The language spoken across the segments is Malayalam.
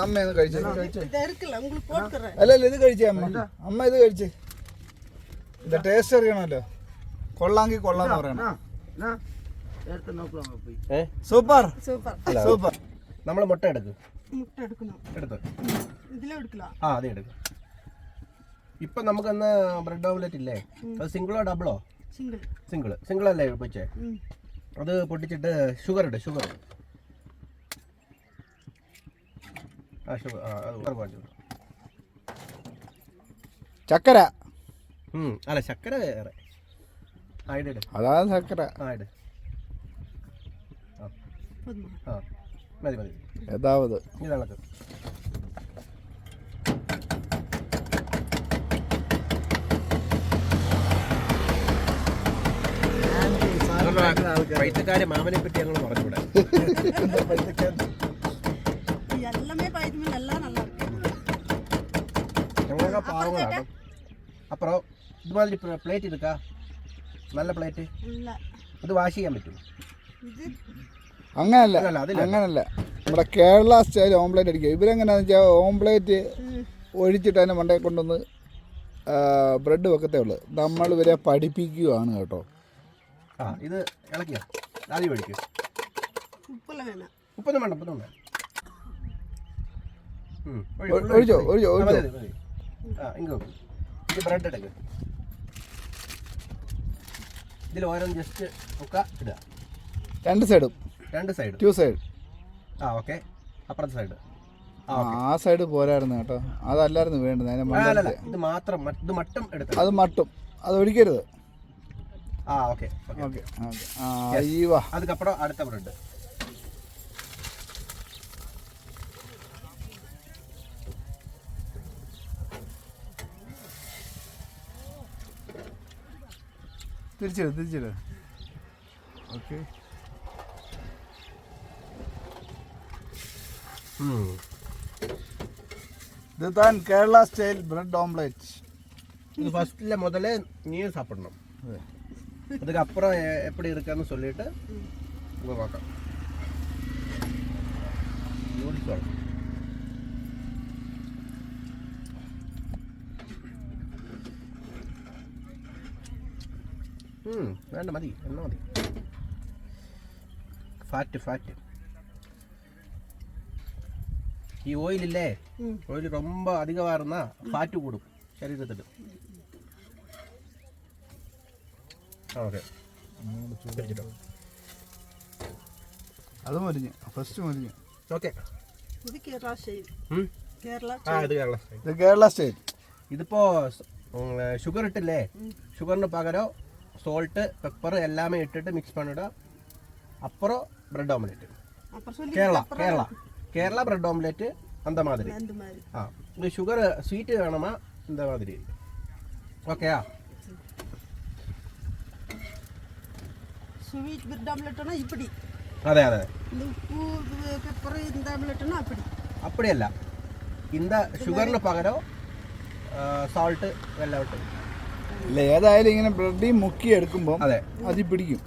അമ്മ ഇത് കഴിച്ചേ. അല്ല ഇത് കഴിച്ചേ അമ്മ. അമ്മ ഇത് കഴിച്ചേ. ഇതിന്റെ ടേസ്റ്റ് അറിയണമല്ലോ. കൊള്ളാങ്കി കൊള്ളാന്ന് പറയണം. Super super. നമ്മള് മുട്ട എടുക്കും. ഇപ്പൊ നമുക്കൊന്ന് ബ്രെഡ് ഓംലെറ്റ് ഇല്ലേ, അത് സിംഗിളോ ഡബിളോ? സിംഗിൾ അല്ലേ വെച്ചേ? അത് പൊട്ടിച്ചിട്ട് ഷുഗർ ഇട്. ചക്കര അല്ല, ശർക്കര വേറെ. അതാണ് ശർക്കര. മതി യഥാവത് ഇതാണ്. പൈസക്കാരെ മാമനെ പറ്റി ഞങ്ങൾ പറഞ്ഞൂടെ? ഞങ്ങളൊക്കെ പാവങ്ങളാണ്. അപ്പുറം ഇതുമാതിരി പ്ലേറ്റ് എടുക്ക, നല്ല പ്ലേറ്റ്. ഇത് വാഷ് ചെയ്യാൻ പറ്റും? അങ്ങനല്ല നമ്മുടെ കേരള സ്റ്റൈൽ ഓംപ്ലേറ്റ് അടിക്കുക. ഇവരെങ്ങനെയാണെന്ന് വെച്ചാൽ ഓംപ്ലേറ്റ് ഒഴിച്ചിട്ട് അതിനെ മണ്ടയിൽ കൊണ്ടുവന്ന് ബ്രെഡ് വെക്കത്തേ ഉള്ളൂ. നമ്മൾ ഇവരെ പഠിപ്പിക്കുകയാണ് കേട്ടോ. ഇത് ഇളക്കിയോ? ആദ്യം ഒഴിക്കും. ഉപ്പൊന്നും വേണ്ട. ഒഴിച്ചോ. ഇത് ബ്രെഡ് എടുക്കുക. ഇതിൽ ഓരോന്ന് ജസ്റ്റ് ഇടുക. രണ്ട് സൈഡ്. Two side. ഓക്കെ. അപ്പുറത്തെ സൈഡ്. ആ സൈഡ് പോരായിരുന്നു കേട്ടോ. അതല്ലായിരുന്നു വേണ്ടത്. ഇത് മാത്രം. ഇത് മട്ടും എടുത്ത്. അത് മട്ടും. അത് ഒഴിക്കരുത്. அதுக்கப்புறம் அடுத்த பிரெட். തിരിച്ചിട്. ഓക്കെ. இதுதான் கேரளா ஸ்டைல் பிரெட் ஆம்லெட். இது ஃபர்ஸ்ட்ல முதல்ல நீயே சாப்பிடணும். அதுக்கப்புறம் எப்படி இருக்கான்னு சொல்லிட்டு உங்க பார்க்கலாம். വേണ്ട, മതി. എണ്ണ മതി. ഫാറ്റ്. ഈ ഓയിലില്ലേ, ഓയിൽ ரொம்ப அதிகமாக இருந்தால் ഫാറ്റ് കൂടും ശരീരത്തിൽ. അത് മരിഞ്ഞ് ഫസ്റ്റ് മരിഞ്ഞ്. ഓക്കെ. കേരള സ്റ്റൈൽ. ഇതിപ്പോ ഷുഗർ ഇട്ടില്ലേ, ഷുഗറിന് പകരം സോൾട്ട്, പെപ്പർ എല്ലാമേ ഇട്ടിട്ട് മിക്സ് பண்ணிட. அப்புறம் bread omelette. Kerala bread omelette அந்த மாதிரி. இது ஷுகர் ஸ்வீட் வேணுமா இந்த மாதிரி. ஓகேயா? ஸ்வீட் பிரெட் ஆம்லெட்னா இப்படி. അതെ. இந்த உப்பு பெப்பர் இந்த ஆம்லெட்னா அப்படி. அப்படியല്ല, இந்த ഷുഗറിന് പകരം സോൾട്ട് എല്ലാം ഇട്ട്. ഇല്ല, ഏതായാലും ഇങ്ങനെ ബ്രെഡിൽ മുക്കി എടുക്കുമ്പോൾ അതെ അതിൽ പിടിക്കും.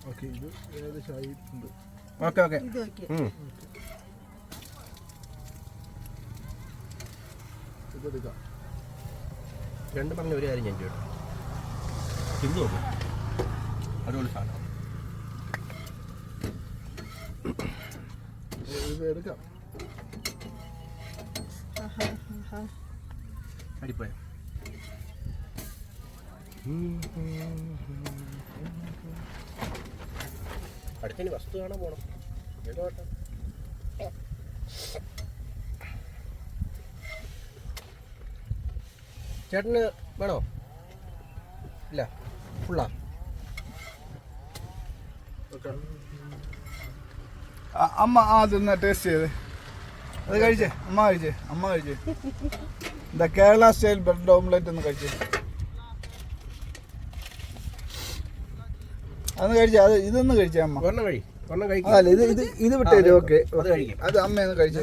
ഓക്കെ. ഇത് ഏകദേശം ആയിട്ടുണ്ട്. ഓക്കെ. ഇതെടുക്കാം. രണ്ട് പറഞ്ഞ ഒരു കാര്യം ഞാൻ കേട്ടു. തിന്നു നോക്കും. അതുപോലെ സാധനം ഇത് എടുക്കാം. അടിപ്പോയ അടുത്തതിന് വസ്തു കാണാൻ പോണം. കേട്ടോ, ചേട്ടന് വേണോ? ഇല്ല, ഫുള്ളാ. അമ്മ അതൊന്ന് ടേസ്റ്റ് ചെയ്ത് അത് കഴിച്ചേ. അമ്മ കഴിച്ചേ. എന്താ കേരള സ്റ്റൈൽ ബ്രെഡ് ഓംലെറ്റ് ഒന്ന് കഴിച്ചേ. അതൊന്ന് കഴിച്ചേ. ഇതൊന്ന് കഴിച്ചേ അമ്മ. അല്ല ഇത് വിട്ടേ. ഓക്കെ. അത് അമ്മയൊന്ന് കഴിച്ചേ.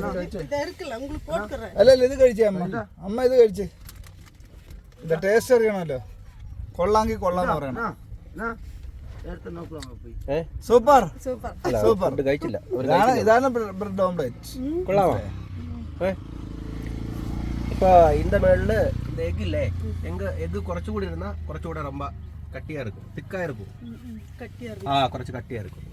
അല്ല ഇത് കഴിച്ചേ അമ്മ. ഇത് കഴിച്ചേ. ഇതിന്റെ ടേസ്റ്റ് അറിയണമല്ലോ. കൊള്ളാങ്കി കൊള്ളാന്ന് പറയണം. സൂപ്പർ സൂപ്പർ സൂപ്പർ ഫുഡ് കഴിച്ചില്ല ഇതാണ് ബ്രെഡ് ഓംപ്ലേറ്റ്. കൊള്ളാമോ? இப்போ இந்த மேல இந்த எக் இல்ல எக் കുറച്ചുകൂടി ഇരുന്നാ കുറച്ചുകൂടി ரொம்ப கட்டியா இருக்கும் திக்கா இருக்கும் കട്ടിയാ കുറച്ച് കട്ടിയാ இருக்கும்